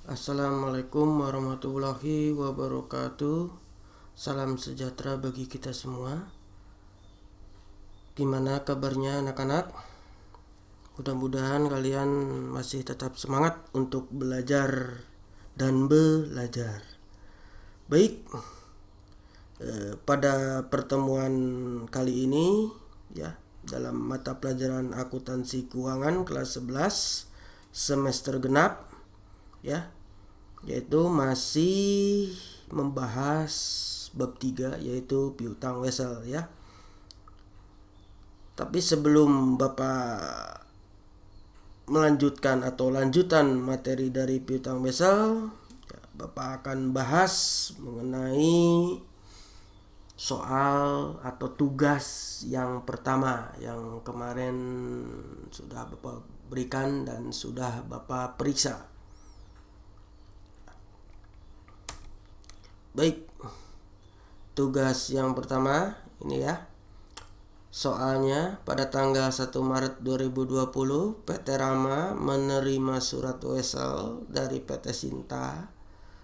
Assalamualaikum warahmatullahi wabarakatuh. Salam sejahtera bagi kita semua. Gimana kabarnya anak-anak? Mudah-mudahan kalian masih tetap semangat untuk belajar dan belajar. Baik, pada pertemuan kali ini ya, dalam mata pelajaran akuntansi keuangan kelas 11 semester genap ya, yaitu masih membahas bab 3 yaitu piutang wesel ya. Tapi sebelum Bapak melanjutkan atau lanjutan materi dari piutang wesel, ya, Bapak akan bahas mengenai soal atau tugas yang pertama yang kemarin sudah Bapak berikan dan sudah Bapak periksa. Baik, tugas yang pertama ini ya. Soalnya pada tanggal 1 Maret 2020 PT Rama menerima surat wesel dari PT Sinta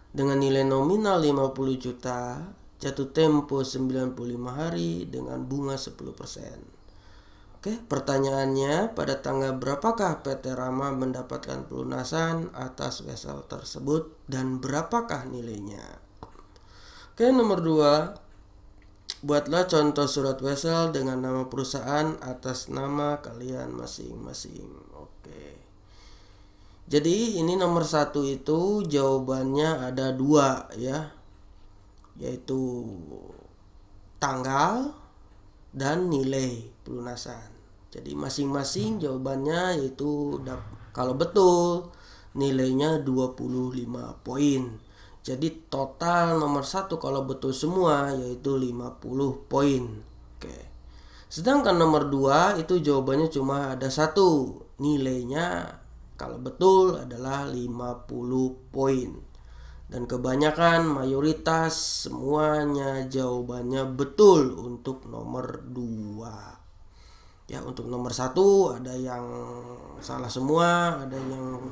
dengan nilai nominal 50 juta, jatuh tempo 95 hari dengan bunga 10%. Oke, pertanyaannya, pada tanggal berapakah PT Rama mendapatkan pelunasan atas wesel tersebut dan berapakah nilainya? Oke, nomor 2. Buatlah contoh surat wesel dengan nama perusahaan atas nama kalian masing-masing. Oke. Jadi ini nomor 1 itu jawabannya ada 2 ya. Yaitu tanggal dan nilai pelunasan. Jadi masing-masing jawabannya yaitu kalau betul nilainya 25 poin. Jadi total nomor 1 kalau betul semua yaitu 50 poin. Oke. Sedangkan nomor 2 itu jawabannya cuma ada 1. Nilainya kalau betul adalah 50 poin. Dan kebanyakan mayoritas semuanya jawabannya betul untuk nomor 2. Ya, untuk nomor 1 ada yang salah semua, ada yang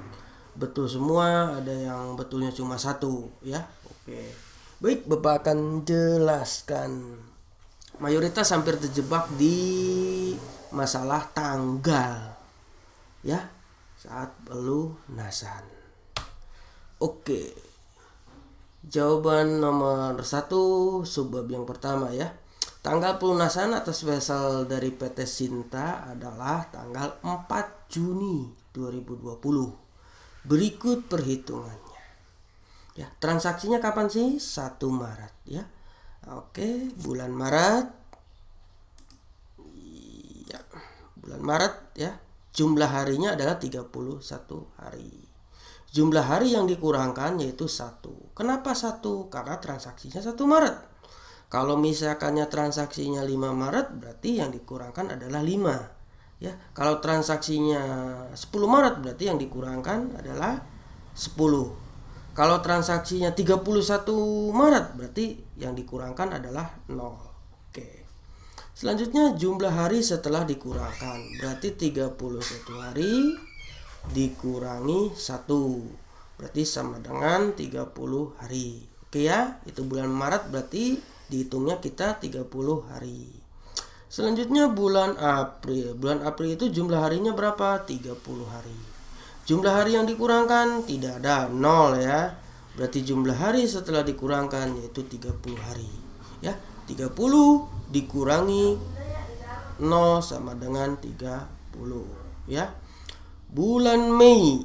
betul semua, ada yang betulnya cuma 1 ya. Oke. Baik, Bapak akan jelaskan. Mayoritas hampir terjebak di masalah tanggal ya saat pelunasan. Oke. Jawaban nomor 1 subbab yang pertama ya. Tanggal pelunasan atas wesel dari PT Sinta adalah tanggal 4 Juni 2020. Berikut perhitungannya. Ya, transaksinya kapan sih? 1 Maret ya. Oke, bulan Maret. Ya, bulan Maret ya. Jumlah harinya adalah 31 hari. Jumlah hari yang dikurangkan yaitu 1. Kenapa 1? Karena transaksinya 1 Maret. Kalau misalkannya transaksinya 5 Maret berarti yang dikurangkan adalah 5. Ya, kalau transaksinya 10 Maret berarti yang dikurangkan adalah 10. Kalau transaksinya 31 Maret berarti yang dikurangkan adalah 0. Oke. Selanjutnya jumlah hari setelah dikurangkan. Berarti 31 hari dikurangi 1. Berarti sama dengan 30 hari. Oke ya, itu bulan Maret berarti dihitungnya kita 30 hari. Selanjutnya bulan April. Bulan April itu jumlah harinya berapa? 30 hari. Jumlah hari yang dikurangkan tidak ada, 0 ya. Berarti jumlah hari setelah dikurangkan yaitu 30 hari. Ya, 30 dikurangi 0 sama dengan 30 ya. Bulan Mei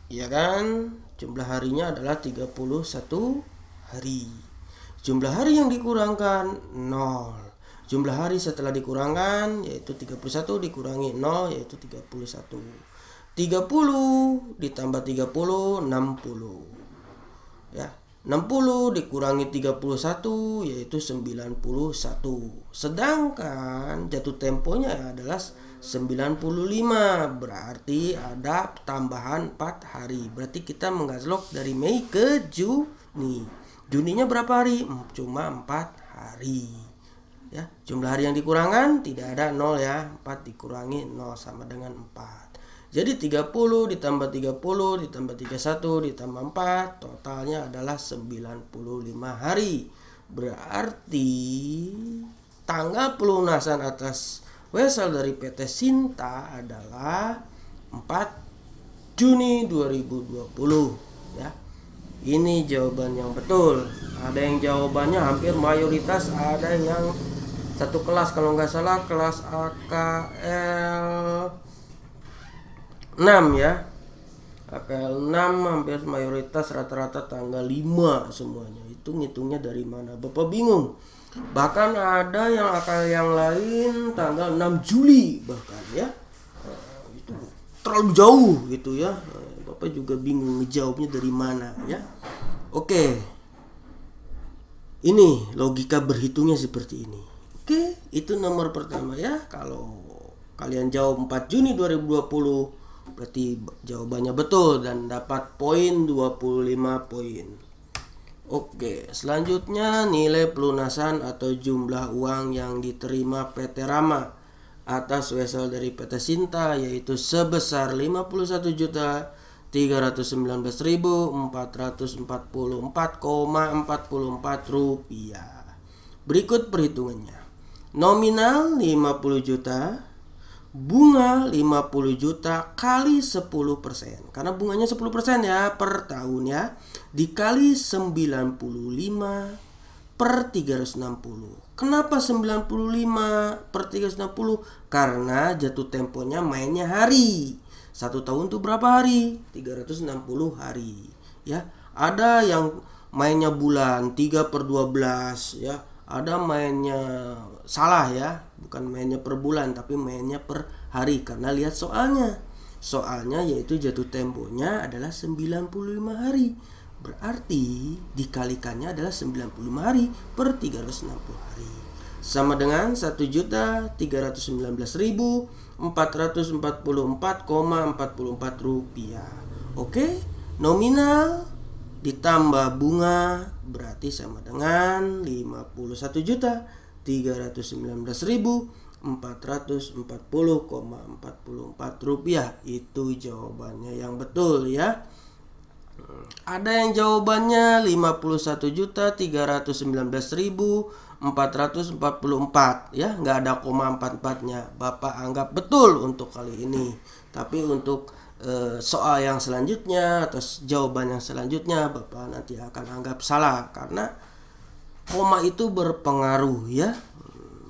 ya kan? Jumlah harinya adalah 31 hari. Jumlah hari yang dikurangkan 0. Jumlah hari setelah dikurangkan yaitu 31 dikurangi 0 yaitu 31. 30 ditambah 30 60. Ya, 60 dikurangi 31 yaitu 91. Sedangkan jatuh temponya adalah 95. Berarti ada tambahan 4 hari. Berarti kita menggazlok dari Mei ke Juni. Juninya berapa hari? Cuma 4 hari. Ya, jumlah hari yang dikurangkan tidak ada 0 ya. 4 dikurangi 0 sama dengan 4. Jadi 30 ditambah 30 ditambah 31 ditambah 4 totalnya adalah 95 hari. Berarti tanggal pelunasan atas wesel dari PT Sinta adalah 4 Juni 2020 ya. Ini jawaban yang betul. Ada yang jawabannya hampir mayoritas, ada yang satu kelas kalau nggak salah kelas AKL 6 ya. AKL 6 hampir mayoritas rata-rata tanggal 5 semuanya. Itu ngitungnya dari mana? Bapak bingung. Bahkan ada yang AKL yang lain tanggal 6 Juli bahkan ya. Itu terlalu jauh gitu ya. Bapak juga bingung ngejawabnya dari mana ya. Oke. Ini logika berhitungnya seperti ini. Oke, itu nomor pertama ya. Kalau kalian jawab 4 Juni 2020 berarti jawabannya betul dan dapat poin 25 poin. Oke, selanjutnya nilai pelunasan atau jumlah uang yang diterima PT Rama atas wesel dari PT Sinta yaitu sebesar 51.319.444,44 rupiah. Berikut perhitungannya. Nominal 50 juta, bunga 50 juta kali 10%. Karena bunganya 10% ya per tahun ya. Dikali 95 per 360. Kenapa 95 per 360? Karena jatuh temponya mainnya hari. 1 tahun tuh berapa hari? 360 hari ya. Ada yang mainnya bulan 3 per 12 ya. Ada mainnya salah ya, bukan mainnya per bulan tapi mainnya per hari karena lihat soalnya. Soalnya yaitu jatuh temponya adalah 95 hari. Berarti dikalikannya adalah 95 hari per 360 hari. Sama dengan 1.319.444,44 rupiah. Oke, nominal ditambah bunga berarti sama dengan 51.319.440,44 rupiah. Itu jawabannya yang betul ya. Ada yang jawabannya 51.319.444 ya, nggak ada koma 44-nya. Bapak anggap betul untuk kali ini. Tapi untuk soal yang selanjutnya atau jawaban yang selanjutnya Bapak nanti akan anggap salah karena koma itu berpengaruh ya,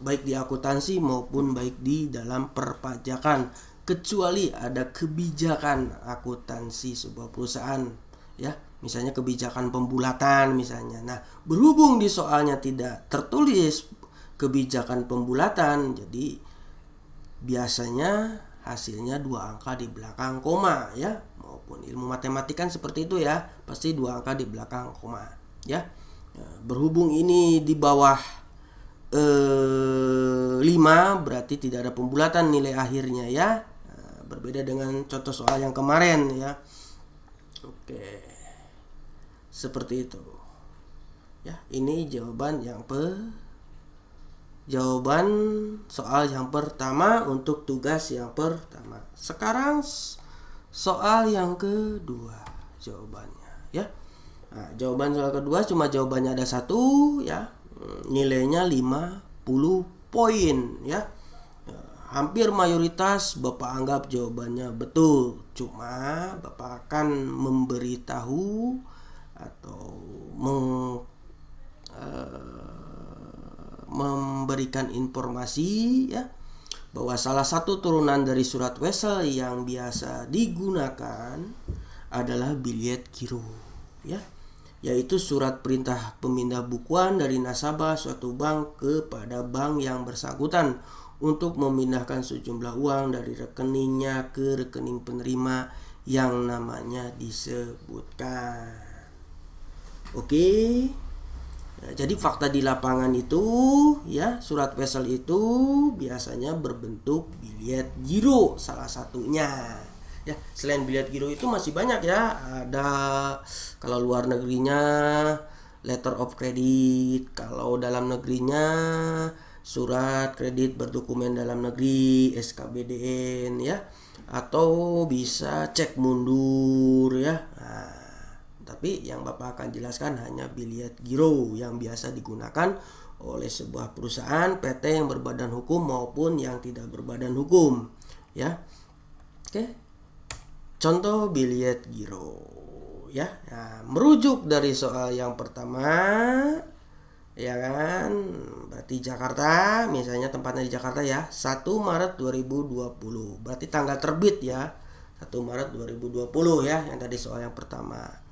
baik di akuntansi maupun baik di dalam perpajakan, kecuali ada kebijakan akuntansi sebuah perusahaan ya, misalnya kebijakan pembulatan misalnya. Nah, berhubung di soalnya tidak tertulis kebijakan pembulatan, jadi biasanya hasilnya 2 angka di belakang koma ya, maupun ilmu matematika kan seperti itu ya, pasti 2 angka di belakang koma ya. Berhubung ini di bawah 5 berarti tidak ada pembulatan nilai akhirnya ya. Berbeda dengan contoh soal yang kemarin ya. Oke, seperti itu ya. Ini jawaban soal yang pertama untuk tugas yang pertama. Sekarang soal yang kedua jawabannya ya. Nah, jawaban soal kedua cuma jawabannya ada 1 ya. Nilainya 50 poin ya. Hampir mayoritas Bapak anggap jawabannya betul. Cuma Bapak akan memberitahu atau memberikan informasi ya, bahwa salah satu turunan dari surat wesel yang biasa digunakan adalah bilet giro ya, yaitu surat perintah pemindah bukuan dari nasabah suatu bank kepada bank yang bersangkutan untuk memindahkan sejumlah uang dari rekeningnya ke rekening penerima yang namanya disebutkan. Oke. Jadi fakta di lapangan itu ya, surat wesel itu biasanya berbentuk bilet giro salah satunya ya. Selain bilet giro itu masih banyak ya. Ada kalau luar negerinya letter of credit, kalau dalam negerinya surat kredit berdokumen dalam negeri SKBDN ya. atau bisa cek mundur ya. Nah, tapi yang Bapak akan jelaskan hanya biliet giro yang biasa digunakan oleh sebuah perusahaan PT yang berbadan hukum maupun yang tidak berbadan hukum ya. Oke. Contoh biliet giro ya. Nah, merujuk dari soal yang pertama ya kan, berarti Jakarta, misalnya tempatnya di Jakarta ya, 1 Maret 2020. Berarti tanggal terbit ya, 1 Maret 2020 ya, yang tadi soal yang pertama.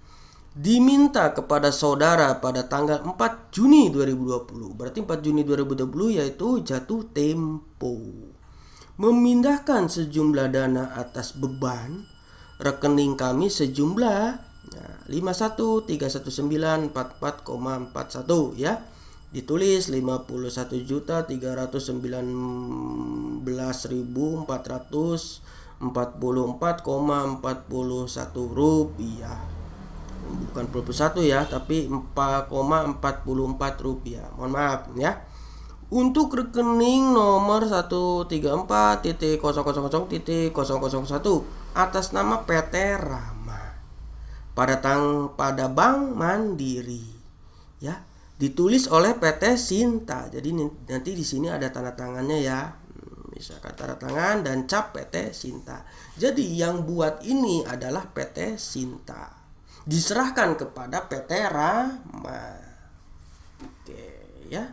Diminta kepada saudara pada tanggal 4 Juni 2020. Berarti 4 Juni 2020 yaitu jatuh tempo. Memindahkan sejumlah dana atas beban rekening kami sejumlah 51.319.44,41 ya. Ditulis 51.019.444,41 rupiah. Bukan 41 ya, tapi 4,44 rupiah. Mohon maaf ya. Untuk rekening nomor 134.000.001 atas nama PT Rama pada Bank Mandiri ya, ditulis oleh PT Sinta. Jadi nanti di sini ada tanda tangannya ya, misalkan tanda tangan dan cap PT Sinta. Jadi yang buat ini adalah PT Sinta, diserahkan kepada PT Rama. Oke ya.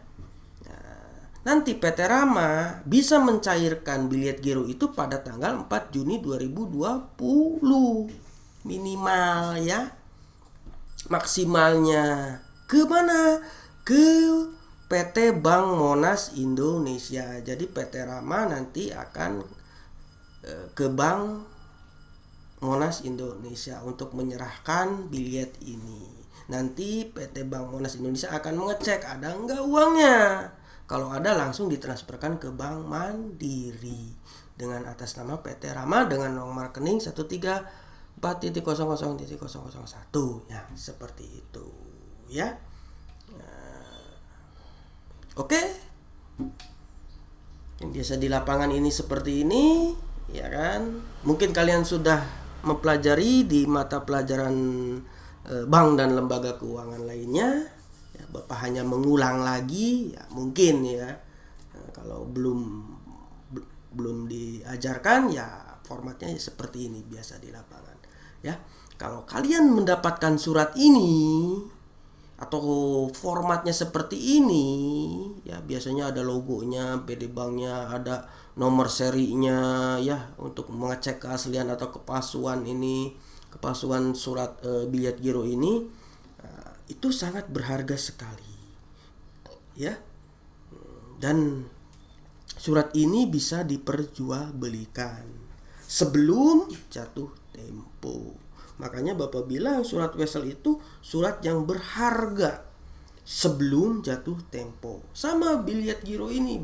Nanti PT Rama bisa mencairkan biliet giro itu pada tanggal 4 Juni 2020 minimal ya. Maksimalnya ke mana? Ke PT Bank Monas Indonesia. Jadi PT Rama nanti akan ke Bank Monas Indonesia untuk menyerahkan biliet ini. Nanti PT Bank Monas Indonesia akan mengecek ada enggak uangnya. Kalau ada langsung ditransferkan ke Bank Mandiri dengan atas nama PT Rama dengan nomor rekening 134.00.001 ya, seperti itu ya. Oke. Yang biasa di lapangan ini seperti ini ya kan. Mungkin kalian sudah mempelajari di mata pelajaran bank dan lembaga keuangan lainnya. Bapak hanya mengulang lagi ya, mungkin ya. Kalau belum diajarkan ya formatnya seperti ini biasa di lapangan ya. Kalau kalian mendapatkan surat ini atau formatnya seperti ini ya, biasanya ada logonya PD Banknya, ada nomor serinya ya, untuk mengecek keaslian atau kepalsuan surat biliet giro ini. Itu sangat berharga sekali ya, dan surat ini bisa diperjualbelikan sebelum jatuh tempo. Makanya Bapak bilang surat wesel itu surat yang berharga sebelum jatuh tempo. Sama biliet giro ini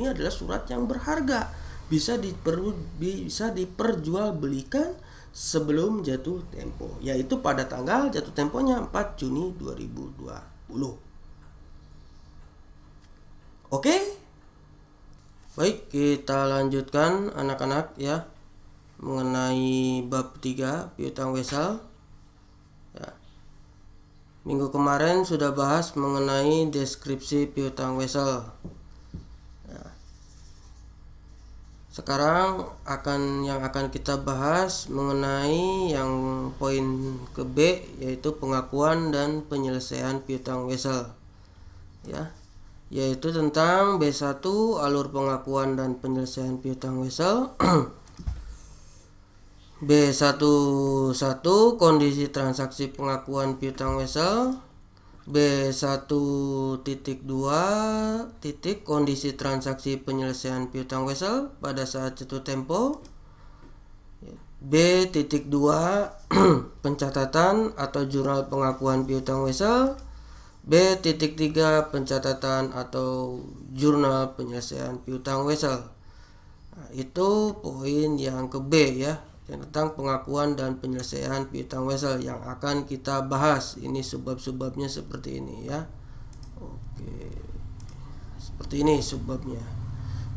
adalah surat yang berharga, bisa diperjualbelikan sebelum jatuh tempo, yaitu pada tanggal jatuh temponya 4 Juni 2020. Oke? Baik, kita lanjutkan anak-anak ya, mengenai bab 3 piutang wesel ya. Minggu kemarin sudah bahas mengenai deskripsi piutang wesel. Sekarang yang akan kita bahas mengenai yang poin ke B, yaitu pengakuan dan penyelesaian piutang wesel ya, yaitu tentang B1 alur pengakuan dan penyelesaian piutang wesel. B11 kondisi transaksi pengakuan piutang wesel. B1.2 kondisi transaksi penyelesaian piutang wesel pada saat jatuh tempo. B.2 pencatatan atau jurnal pengakuan piutang wesel. B.3 pencatatan atau jurnal penyelesaian piutang wesel. Nah, itu poin yang ke B ya, tentang pengakuan dan penyelesaian piutang wesel yang akan kita bahas. Ini subbab-subbabnya seperti ini ya. Oke. Seperti ini subbabnya.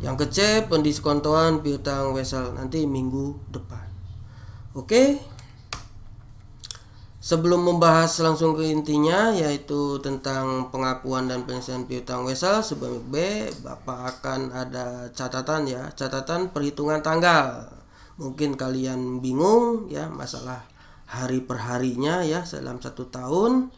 Yang ke C pendiskontoan piutang wesel nanti minggu depan. Oke. Sebelum membahas langsung ke intinya, yaitu tentang pengakuan dan penyelesaian piutang wesel, sebelum B, Bapak akan ada catatan ya, catatan perhitungan tanggal. Mungkin kalian bingung ya masalah hari per harinya ya dalam 1 tahun,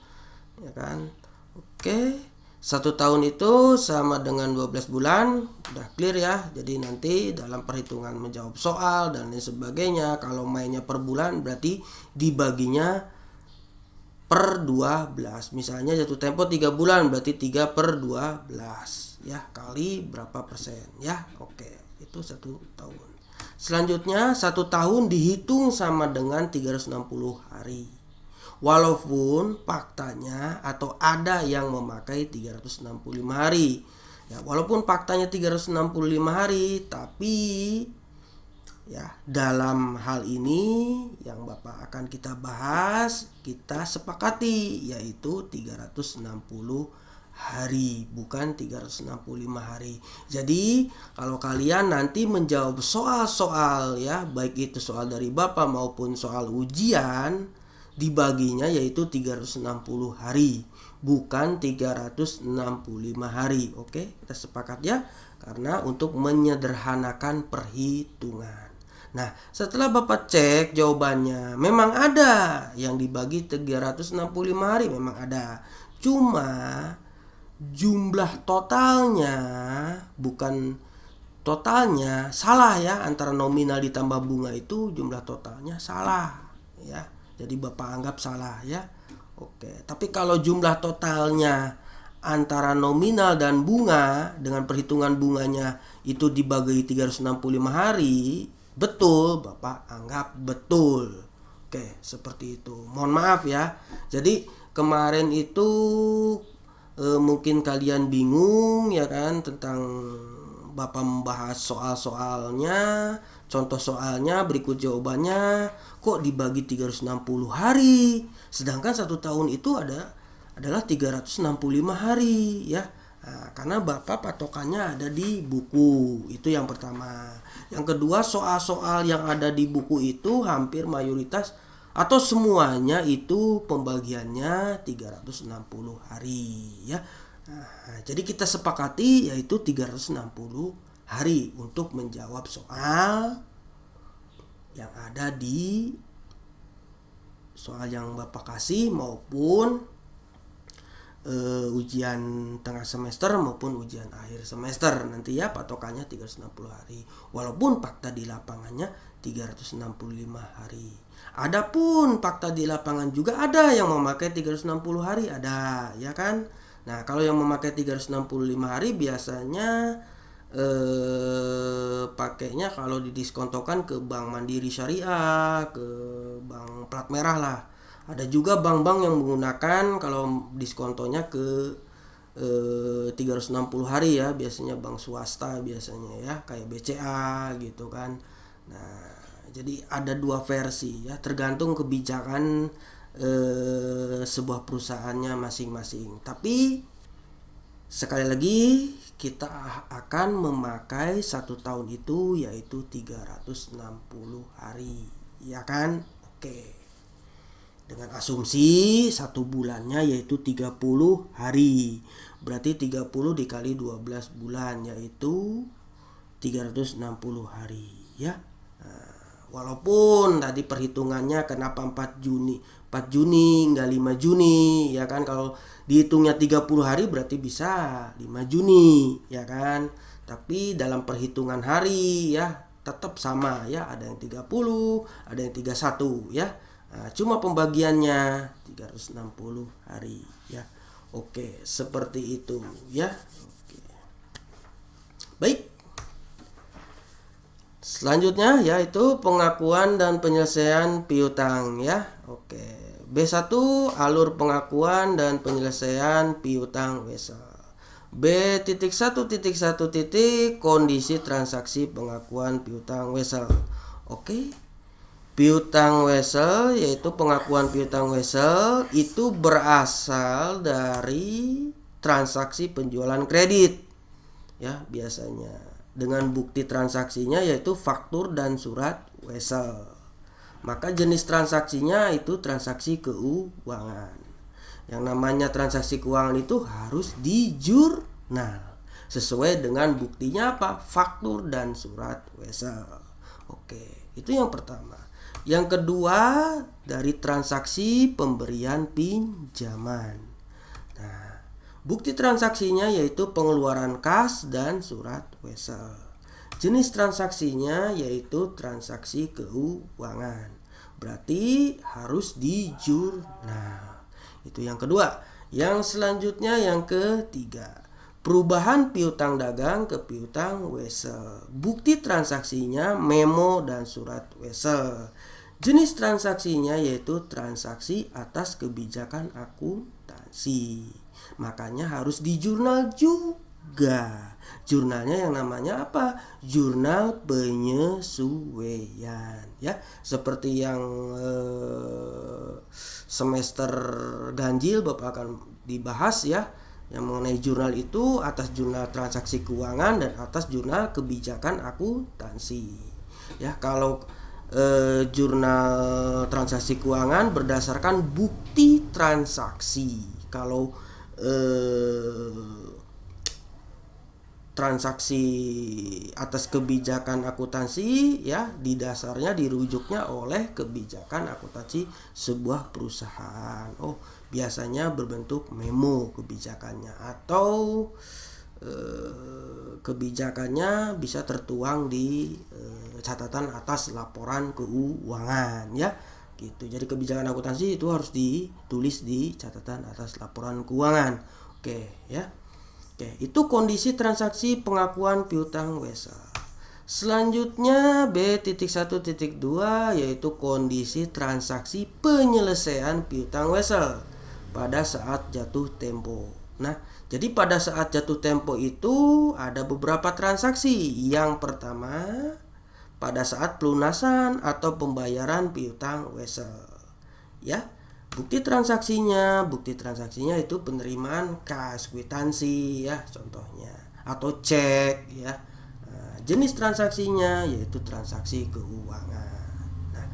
ya kan? Oke, 1 tahun itu sama dengan 12 bulan, udah clear ya. Jadi nanti dalam perhitungan menjawab soal dan lain sebagainya, kalau mainnya per bulan berarti dibaginya per 12. Misalnya jatuh tempo 3 bulan berarti 3/12 ya, kali berapa persen ya. Oke, itu 1 tahun. Selanjutnya 1 tahun dihitung sama dengan 360 hari. Walaupun faktanya atau ada yang memakai 365 hari. Ya, walaupun faktanya 365 hari, tapi ya, dalam hal ini yang Bapak akan kita bahas, kita sepakati yaitu 360 hari, bukan 365 hari. Jadi, kalau kalian nanti menjawab soal-soal ya, baik itu soal dari Bapak maupun soal ujian, dibaginya yaitu 360 hari, bukan 365 hari. Oke, kita sepakat ya, karena untuk menyederhanakan perhitungan. Nah, setelah Bapak cek jawabannya, memang ada yang dibagi 365 hari, memang ada. Cuma jumlah totalnya, bukan totalnya, salah ya, antara nominal ditambah bunga itu jumlah totalnya salah ya. Jadi Bapak anggap salah ya. Oke, tapi kalau jumlah totalnya antara nominal dan bunga dengan perhitungan bunganya itu dibagi 365 hari, betul, Bapak anggap betul. Oke, seperti itu. Mohon maaf ya. Jadi kemarin itu mungkin kalian bingung ya kan, tentang Bapak membahas soal-soalnya, contoh soalnya, berikut jawabannya, kok dibagi 360 hari, sedangkan 1 tahun itu adalah 365 hari ya. Nah, karena Bapak patokannya ada di buku. Itu yang pertama. Yang kedua, soal-soal yang ada di buku itu hampir mayoritas atau semuanya itu pembagiannya 360 hari ya. Nah, jadi kita sepakati yaitu 360 hari untuk menjawab soal yang ada di soal yang Bapak kasih maupun ujian tengah semester maupun ujian akhir semester nanti ya, patokannya 360 hari. Walaupun fakta di lapangannya 365 hari. Adapun fakta di lapangan juga ada yang memakai 360 hari, ada ya kan. Nah, kalau yang memakai 365 hari biasanya pakainya kalau didiskontokan ke Bank Mandiri Syariah, ke Bank Plat Merah lah. Ada juga bank-bank yang menggunakan kalau diskontonya ke 360 hari ya, biasanya bank swasta biasanya ya, kayak BCA gitu kan. Nah, jadi ada 2 versi ya, tergantung kebijakan sebuah perusahaannya masing-masing. Tapi sekali lagi kita akan memakai 1 tahun itu yaitu 360 hari ya kan. Oke, dengan asumsi 1 bulannya yaitu 30 hari. Berarti 30 dikali 12 bulan yaitu 360 hari ya. Nah, walaupun tadi perhitungannya kenapa 4 Juni enggak 5 Juni ya kan. Kalau dihitungnya 30 hari berarti bisa 5 Juni ya kan. Tapi dalam perhitungan hari ya tetap sama ya, ada yang 30, ada yang 31 ya. Nah, cuma pembagiannya 360 hari ya. Oke, seperti itu ya. Oke. Baik. Selanjutnya yaitu pengakuan dan penyelesaian piutang ya. Oke. B1 alur pengakuan dan penyelesaian piutang wesel. B.1.1. Kondisi transaksi pengakuan piutang wesel. Oke. Piutang wesel yaitu pengakuan piutang wesel itu berasal dari transaksi penjualan kredit ya biasanya. dengan bukti transaksinya yaitu faktur dan surat wesel. Maka jenis transaksinya itu transaksi keuangan. Yang namanya transaksi keuangan itu harus di jurnal sesuai dengan buktinya apa? Faktur dan surat wesel. Oke, itu yang pertama. Yang kedua, dari transaksi pemberian pinjaman. Nah, bukti transaksinya yaitu pengeluaran kas dan surat wesel. Jenis transaksinya yaitu transaksi keuangan. Berarti harus di jurnal. Itu yang kedua. Yang selanjutnya yang ketiga, perubahan piutang dagang ke piutang wesel. Bukti transaksinya memo dan surat wesel. Jenis transaksinya yaitu transaksi atas kebijakan akuntansi. Makanya harus di jurnal juga. Jurnalnya yang namanya apa? Jurnal penyesuaian, ya. Seperti yang semester ganjil Bapak akan dibahas ya, yang mengenai jurnal itu atas jurnal transaksi keuangan dan atas jurnal kebijakan akuntansi. Ya, kalau jurnal transaksi keuangan berdasarkan bukti transaksi. Kalau transaksi atas kebijakan akuntansi ya di dasarnya dirujuknya oleh kebijakan akuntansi sebuah perusahaan. Oh, biasanya berbentuk memo kebijakannya atau kebijakannya bisa tertuang di catatan atas laporan keuangan ya gitu. Jadi kebijakan akuntansi itu harus ditulis di catatan atas laporan keuangan. Oke ya. Oke, itu kondisi transaksi pengakuan piutang wesel. Selanjutnya B.1.2 yaitu kondisi transaksi penyelesaian piutang wesel pada saat jatuh tempo. Nah, jadi pada saat jatuh tempo itu ada beberapa transaksi. Yang pertama, pada saat pelunasan atau pembayaran piutang wesel. Ya. Bukti transaksinya itu penerimaan kas, kwitansi ya contohnya, atau cek ya. Nah, jenis transaksinya yaitu transaksi keuangan. Nah,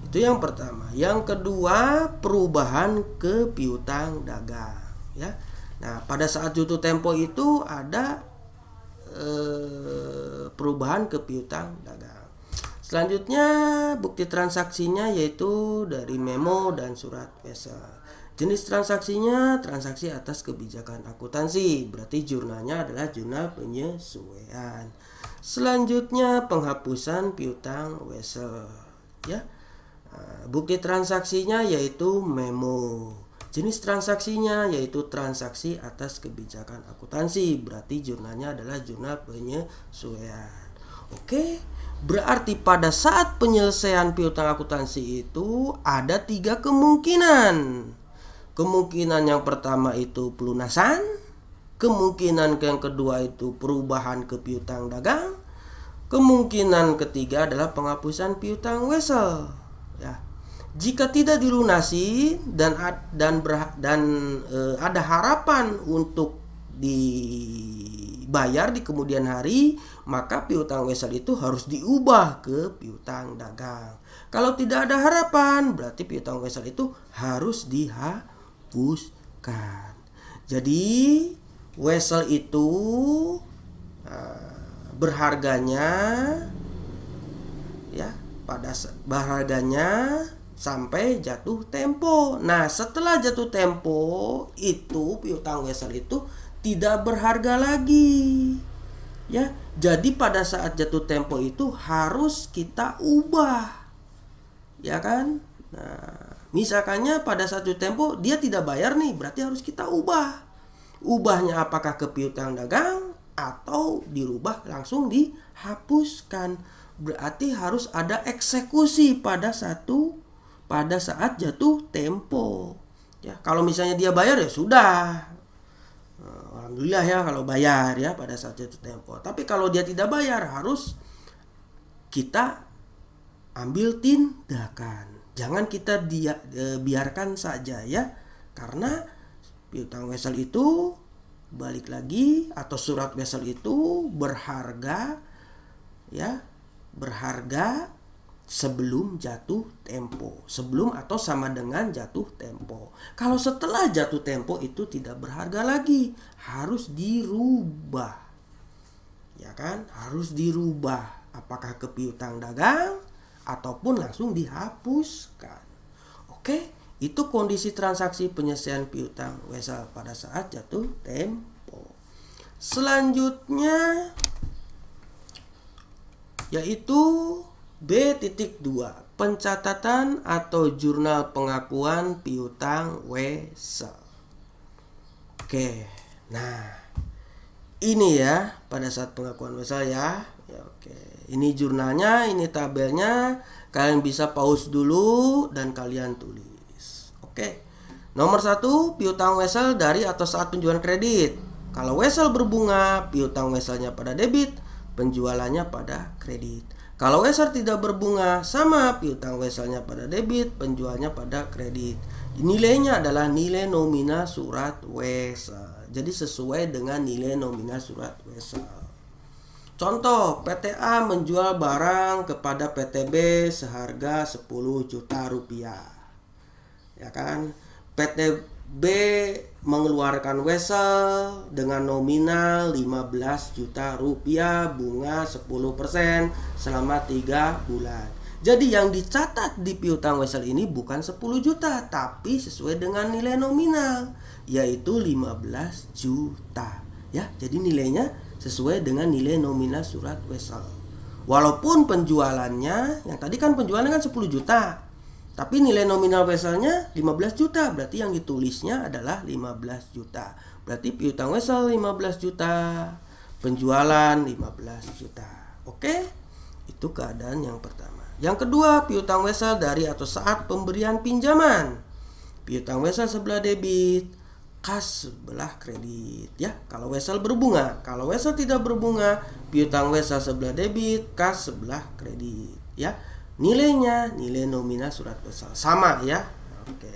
itu yang pertama. Yang kedua, perubahan ke piutang dagang ya. Nah, pada saat jatuh tempo itu ada perubahan ke piutang dagang. Selanjutnya bukti transaksinya yaitu dari memo dan surat wesel. Jenis transaksinya transaksi atas kebijakan akuntansi. Berarti jurnalnya adalah jurnal penyesuaian. Selanjutnya penghapusan piutang wesel ya. Bukti transaksinya yaitu memo. Jenis transaksinya yaitu transaksi atas kebijakan akuntansi. Berarti jurnalnya adalah jurnal penyesuaian. Oke. Berarti pada saat penyelesaian piutang akuntansi itu ada 3 kemungkinan. Kemungkinan yang pertama itu pelunasan. Kemungkinan yang kedua itu perubahan ke piutang dagang. Kemungkinan ketiga adalah penghapusan piutang wesel. Ya. Jika tidak dilunasi dan ada harapan untuk dibayar di kemudian hari, maka piutang wesel itu harus diubah ke piutang dagang. Kalau tidak ada harapan, berarti piutang wesel itu harus dihapuskan. Jadi wesel itu berharganya ya berharganya sampai jatuh tempo. Nah, setelah jatuh tempo itu piutang wesel itu tidak berharga lagi. Ya, jadi pada saat jatuh tempo itu harus kita ubah. Ya kan? Nah, misalkannya pada saat jatuh tempo dia tidak bayar nih, berarti harus kita ubah. Ubahnya apakah ke piutang dagang atau dirubah langsung dihapuskan. Berarti harus ada eksekusi pada saat jatuh tempo. Ya, kalau misalnya dia bayar ya sudah. Alhamdulillah ya kalau bayar ya pada saat jatuh tempo. Tapi kalau dia tidak bayar harus kita ambil tindakan. Jangan kita biarkan saja ya. Karena piutang wesel itu balik lagi, atau surat wesel itu berharga, ya, berharga sebelum jatuh tempo, sebelum atau sama dengan jatuh tempo. Kalau setelah jatuh tempo itu tidak berharga lagi, harus dirubah, ya kan, harus dirubah, apakah ke piutang dagang ataupun langsung dihapuskan. Oke, itu kondisi transaksi penyelesaian piutang wesel pada saat jatuh tempo. Selanjutnya yaitu B.2, pencatatan atau jurnal pengakuan piutang wesel. Oke, nah ini ya pada saat pengakuan wesel ya. Oke, ini jurnalnya, ini tabelnya. Kalian bisa pause dulu dan kalian tulis. Oke, nomor 1, piutang wesel dari atau saat penjualan kredit. Kalau wesel berbunga, piutang weselnya pada debit, penjualannya pada kredit. Kalau wesel tidak berbunga, sama, piutang weselnya pada debit, penjualnya pada kredit. Nilainya adalah nilai nominal surat wesel. Jadi sesuai dengan nilai nominal surat wesel. Contoh, PT A menjual barang kepada PT B seharga 10 juta rupiah. Ya kan? PT B mengeluarkan wesel dengan nominal 15 juta rupiah, bunga 10% selama 3 bulan. Jadi yang dicatat di piutang wesel ini bukan 10 juta, tapi sesuai dengan nilai nominal, yaitu 15 juta. Ya, jadi nilainya sesuai dengan nilai nominal surat wesel. Walaupun penjualannya, yang tadi kan penjualannya kan 10 juta, tapi nilai nominal weselnya 15 juta. Berarti yang ditulisnya adalah 15 juta. Berarti piutang wesel 15 juta, penjualan 15 juta. Oke, itu keadaan yang pertama. Yang kedua, piutang wesel dari atau saat pemberian pinjaman. Piutang wesel sebelah debit, kas sebelah kredit, ya. Kalau wesel berbunga, kalau wesel tidak berbunga, piutang wesel sebelah debit, kas sebelah kredit, ya. Nilainya nilai nominal surat wesel sama, ya. Oke.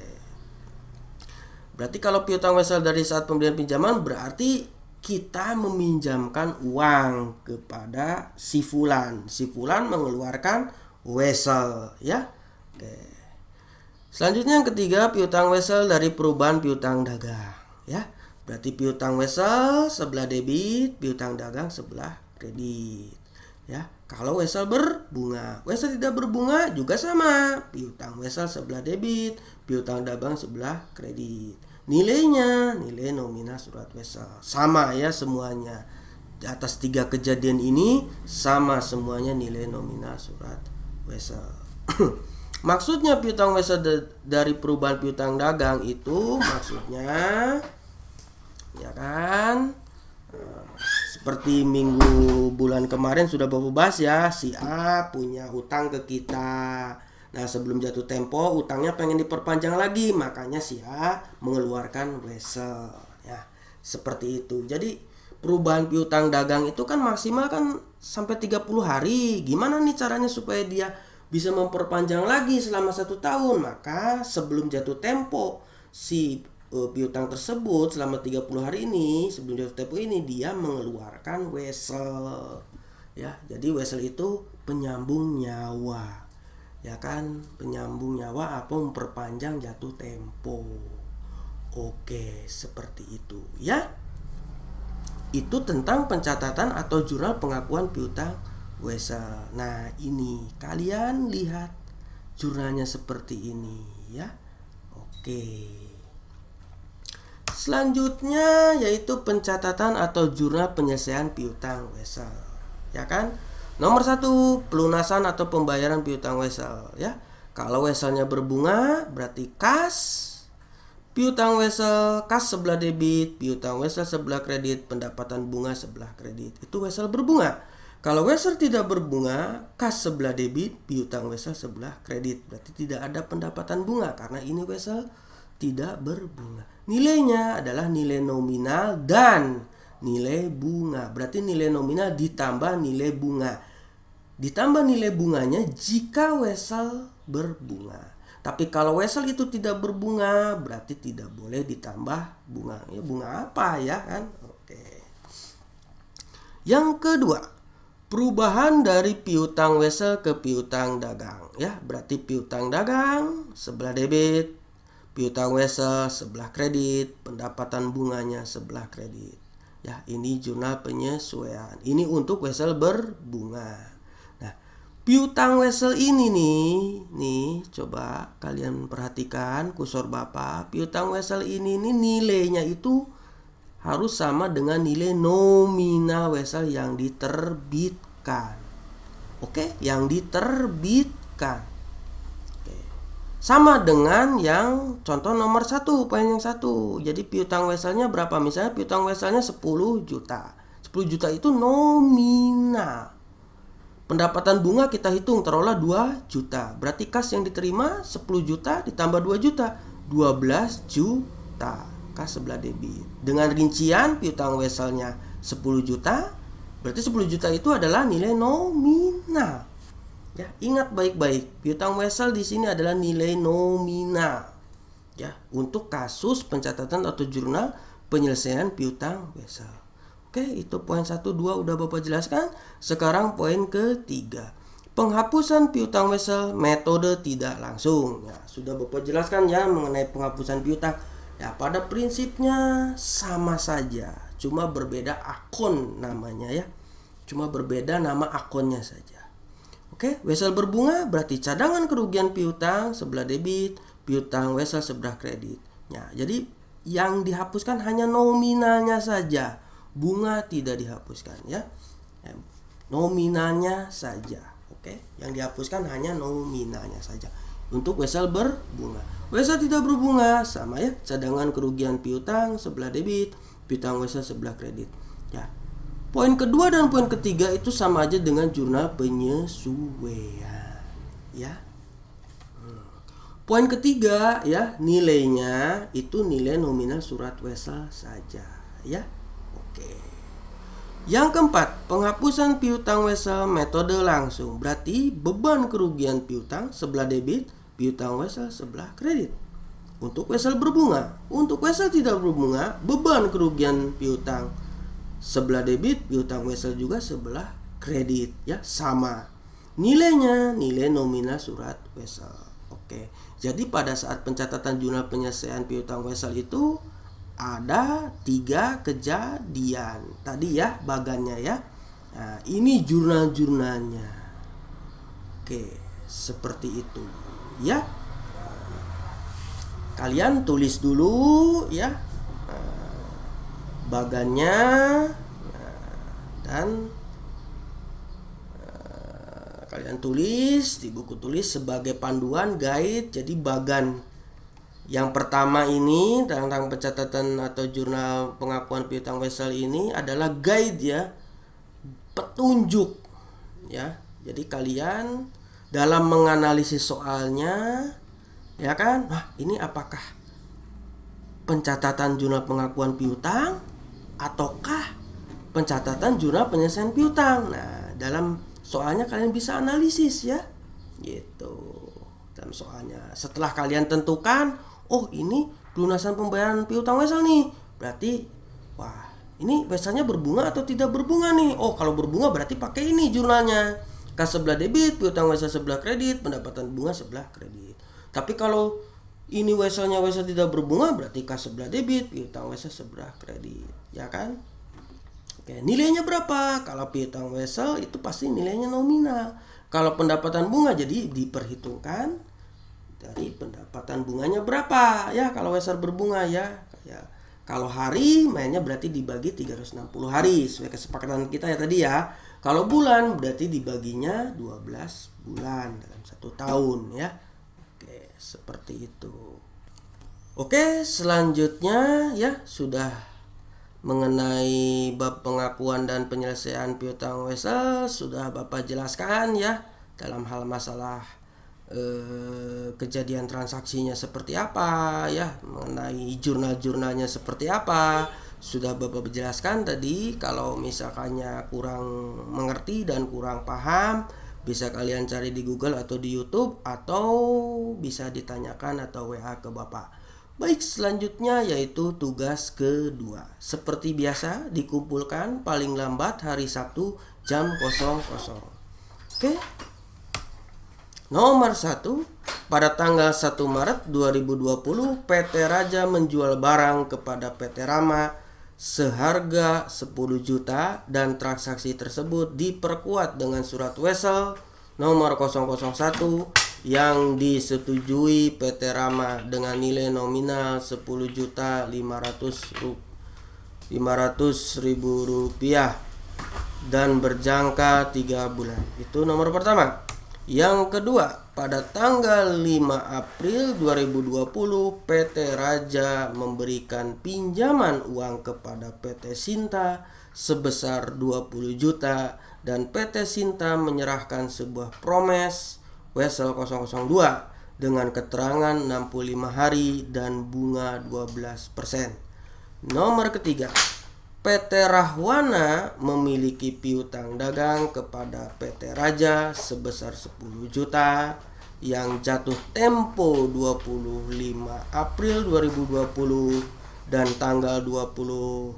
Berarti kalau piutang wesel dari saat pemberian pinjaman berarti kita meminjamkan uang kepada si fulan. Si fulan mengeluarkan wesel, ya. Oke. Selanjutnya yang ketiga, piutang wesel dari perubahan piutang dagang, ya. Berarti piutang wesel sebelah debit, piutang dagang sebelah kredit, ya. Kalau wesel berbunga, wesel tidak berbunga juga sama. Piutang wesel sebelah debit, piutang dagang sebelah kredit. Nilainya nilai nominal surat wesel sama, ya, semuanya. Di atas 3 kejadian ini sama semuanya nilai nominal surat wesel. Maksudnya piutang wesel dari perubahan piutang dagang itu maksudnya, ya kan, seperti minggu bulan kemarin sudah Bapak bahas, ya. Si A punya hutang ke kita. Nah, sebelum jatuh tempo hutangnya pengen diperpanjang lagi, makanya si A mengeluarkan wesel, ya. Seperti itu. Jadi perubahan piutang dagang itu kan maksimal kan sampai 30 hari. Gimana nih caranya supaya dia bisa memperpanjang lagi selama 1 tahun? Maka sebelum jatuh tempo si piutang tersebut selama 30 hari ini, sebelum jatuh tempo ini, dia mengeluarkan wesel, ya. Jadi wesel itu penyambung nyawa, ya kan, penyambung nyawa apa memperpanjang jatuh tempo. Oke, seperti itu, ya. Itu tentang pencatatan atau jurnal pengakuan piutang wesel. Nah, ini kalian lihat jurnalnya seperti ini, ya. Oke. Selanjutnya yaitu pencatatan atau jurnal penyelesaian piutang wesel, ya kan. Nomor 1, pelunasan atau pembayaran piutang wesel, ya. Kalau weselnya berbunga berarti kas, piutang wesel, kas sebelah debit, piutang wesel sebelah kredit, pendapatan bunga sebelah kredit. Itu wesel berbunga. Kalau wesel tidak berbunga, kas sebelah debit, piutang wesel sebelah kredit. Berarti tidak ada pendapatan bunga karena ini wesel tidak berbunga. Nilainya adalah nilai nominal dan nilai bunga. Berarti nilai nominal ditambah nilai bunga. Ditambah nilai bunganya jika wesel berbunga. Tapi kalau wesel itu tidak berbunga, berarti tidak boleh ditambah bunga. Ya, bunga apa, ya kan? Oke. Yang kedua, perubahan dari piutang wesel ke piutang dagang. Ya, berarti piutang dagang sebelah debit, piutang wesel sebelah kredit, pendapatan bunganya sebelah kredit. Ya, ini jurnal penyesuaian. Ini untuk wesel berbunga. Nah, piutang wesel ini nih coba kalian perhatikan kursor Bapak. Piutang wesel ini nilainya itu harus sama dengan nilai nominal wesel yang diterbitkan. Oke, yang diterbitkan. Oke. Sama dengan yang contoh nomor 1, poin yang 1. Jadi piutang weselnya berapa? Misalnya piutang weselnya 10 juta. 10 juta itu nominal. Pendapatan bunga kita hitung taruhlah 2 juta. Berarti kas yang diterima 10 juta ditambah 2 juta, 12 juta. Kas sebelah debit. Dengan rincian piutang weselnya 10 juta, berarti 10 juta itu adalah nilai nominal. Ya, ingat baik-baik, piutang wesel di sini adalah nilai nominal. Ya, untuk kasus pencatatan atau jurnal penyelesaian piutang wesel. Oke, itu poin 1, 2 udah Bapak jelaskan. Sekarang poin ketiga. Penghapusan piutang wesel metode tidak langsung. Ya, sudah Bapak jelaskan ya mengenai penghapusan piutang. Ya, pada prinsipnya sama saja, cuma berbeda akun namanya ya. Cuma berbeda nama akunnya saja. Oke, wesel berbunga berarti cadangan kerugian piutang sebelah debit, piutang wesel sebelah kredit. Ya, jadi yang dihapuskan hanya nominalnya saja. Bunga tidak dihapuskan ya. Nominalnya saja. Oke, yang dihapuskan hanya nominalnya saja. Untuk wesel berbunga. Wesel tidak berbunga sama ya, cadangan kerugian piutang sebelah debit, piutang wesel sebelah kredit. Ya. Poin kedua dan poin ketiga itu sama aja dengan jurnal penyesuaian. Ya. Poin ketiga ya, nilainya itu nilai nominal surat wesel saja ya. Oke. Yang keempat, penghapusan piutang wesel metode langsung. Berarti beban kerugian piutang sebelah debit, piutang wesel sebelah kredit. Untuk wesel berbunga, untuk wesel tidak berbunga, beban kerugian piutang sebelah debit, piutang wesel juga sebelah kredit ya, sama. Nilainya nilai nominal surat wesel. Oke. Jadi pada saat pencatatan jurnal penyelesaian piutang wesel itu ada 3 kejadian. Tadi ya bagannya ya. Nah, ini jurnal-jurnalnya. Oke, seperti itu. Ya, kalian tulis dulu ya bagannya dan kalian tulis di buku tulis sebagai panduan guide. Jadi bagan yang pertama ini tentang pencatatan atau jurnal pengakuan piutang wesel ini adalah guide ya, petunjuk ya. Jadi kalian dalam menganalisis soalnya ya kan, ini apakah pencatatan jurnal pengakuan piutang ataukah pencatatan jurnal penyelesaian piutang. Nah, dalam soalnya kalian bisa analisis ya gitu. Dalam soalnya setelah kalian tentukan, oh ini pelunasan pembayaran piutang wesel nih, berarti wah ini weselnya berbunga atau tidak berbunga nih. Oh kalau berbunga berarti pakai ini jurnalnya, kas sebelah debit, piutang wesel sebelah kredit, pendapatan bunga sebelah kredit. Tapi kalau ini weselnya wesel tidak berbunga berarti kas sebelah debit, piutang wesel sebelah kredit, ya kan? Oke, nilainya berapa? Kalau piutang wesel itu pasti nilainya nominal. Kalau pendapatan bunga jadi diperhitungkan dari pendapatan bunganya berapa ya kalau wesel berbunga ya. Kalau hari mainnya berarti dibagi 360 hari sesuai kesepakatan kita ya tadi ya. Kalau bulan berarti dibaginya 12 bulan dalam 1 tahun ya. Oke, seperti itu. Oke, selanjutnya ya sudah mengenai bab pengakuan dan penyelesaian piutang wesel sudah Bapak jelaskan ya dalam hal masalah kejadian transaksinya seperti apa ya, mengenai jurnal-jurnalnya seperti apa sudah Bapak jelaskan tadi. Kalau misalkannya kurang mengerti dan kurang paham bisa kalian cari di Google atau di YouTube atau bisa ditanyakan atau WA ke Bapak. Baik, selanjutnya yaitu tugas kedua. Seperti biasa, dikumpulkan paling lambat hari Sabtu jam 00. Oke. Nomor 1, pada tanggal 1 Maret 2020, PT Raja menjual barang kepada PT Rama seharga 10 juta dan transaksi tersebut diperkuat dengan surat wesel nomor 001 yang disetujui PT Rama dengan nilai nominal 10.500.000 rupiah dan berjangka 3 bulan. Itu nomor pertama. Yang kedua, pada tanggal 5 April 2020, PT Raja memberikan pinjaman uang kepada PT Sinta sebesar 20 juta dan PT Sinta menyerahkan sebuah promes wesel 002 dengan keterangan 65 hari dan bunga 12%. Nomor ketiga, PT Rahwana memiliki piutang dagang kepada PT Raja sebesar 10 juta yang jatuh tempo 25 April 2020 dan tanggal 26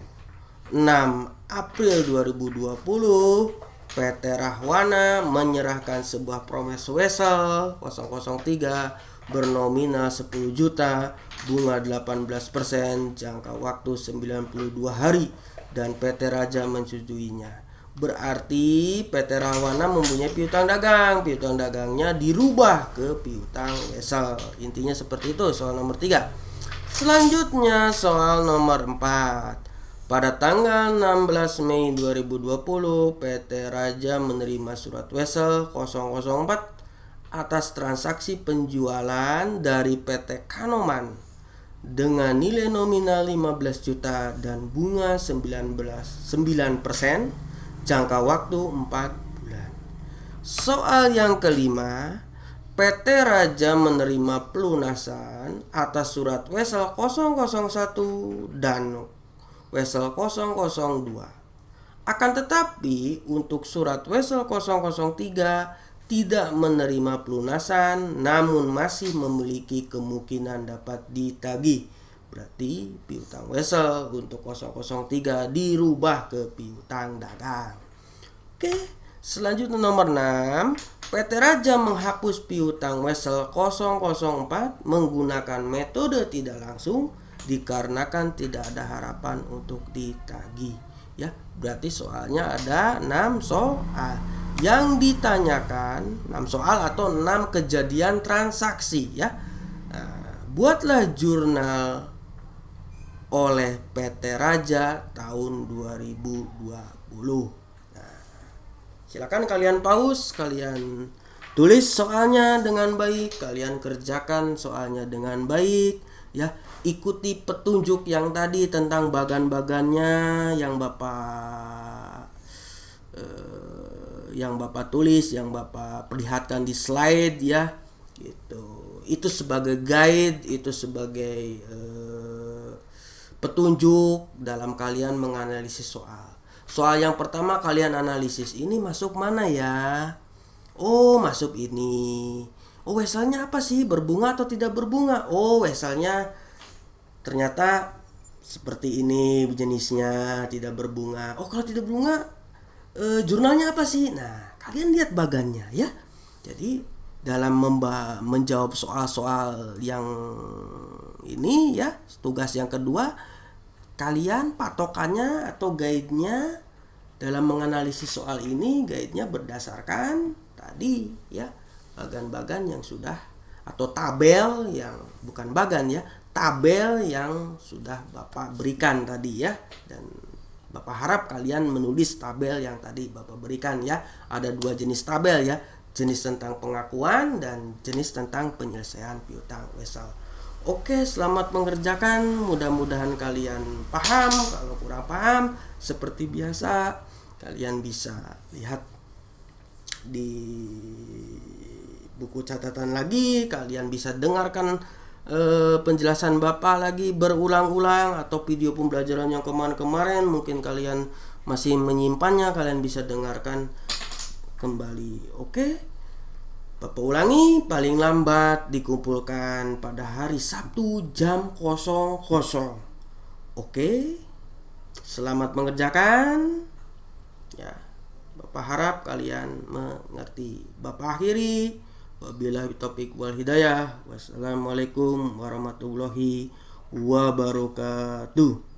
April 2020 PT Rahwana menyerahkan sebuah promes wesel 003 bernominal 10 juta, bunga 18%, jangka waktu 92 hari dan PT Raja menyetujuinya. Berarti PT Rahwana mempunyai piutang dagang. Piutang dagangnya dirubah ke piutang wesel. Intinya seperti itu soal nomor 3. Selanjutnya soal nomor 4. Pada tanggal 16 Mei 2020, PT Raja menerima surat wesel 004 atas transaksi penjualan dari PT Kanoman dengan nilai nominal 15 juta dan bunga 9%, jangka waktu 4 bulan. Soal yang kelima, PT Raja menerima pelunasan atas surat wesel 001 dan wesel 002. Akan tetapi untuk surat wesel 003 tidak menerima pelunasan namun masih memiliki kemungkinan dapat ditagih. Berarti piutang wesel untuk 003 dirubah ke piutang dagang. Oke, selanjutnya nomor 6. PT Raja menghapus piutang wesel 004 menggunakan metode tidak langsung dikarenakan tidak ada harapan untuk ditagih. Ya, berarti soalnya ada 6 soal. Yang ditanyakan 6 soal atau 6 kejadian transaksi ya. Buatlah jurnal oleh PT Raja tahun 2020. Silakan kalian pause, kalian tulis soalnya dengan baik, kalian kerjakan soalnya dengan baik ya. Ikuti petunjuk yang tadi tentang bagan-bagannya yang Bapak tulis, yang Bapak perlihatkan di slide ya. Gitu. Itu sebagai guide, itu sebagai petunjuk dalam kalian menganalisis soal. Soal yang pertama kalian analisis, ini masuk mana ya? Oh, masuk ini. Oh, weselnya apa sih? Berbunga atau tidak berbunga? Oh, weselnya ternyata seperti ini jenisnya, tidak berbunga. Oh, kalau tidak berbunga, jurnalnya apa sih? Nah, kalian lihat bagannya ya. Jadi dalam menjawab soal-soal yang ini ya, tugas yang kedua, kalian patokannya atau guide-nya dalam menganalisis soal ini, guide-nya berdasarkan tadi ya, bagan-bagan yang sudah atau tabel yang bukan bagan ya, tabel yang sudah Bapak berikan tadi ya. Dan Bapak harap kalian menulis tabel yang tadi Bapak berikan ya. Ada 2 jenis tabel ya, jenis tentang pengakuan dan jenis tentang penyelesaian piutang wesel. Oke, selamat mengerjakan. Mudah-mudahan kalian paham. Kalau kurang paham, seperti biasa kalian bisa lihat di buku catatan lagi. Kalian bisa dengarkan penjelasan Bapak lagi berulang-ulang, atau video pembelajaran yang kemarin-kemarin mungkin kalian masih menyimpannya, kalian bisa dengarkan kembali. Oke, Bapak ulangi, paling lambat dikumpulkan pada hari Sabtu jam 00. Oke, selamat mengerjakan. Ya, Bapak harap kalian mengerti. Bapak akhiri. Wabillahi taufiq wal hidayah. Wassalamualaikum warahmatullahi wabarakatuh.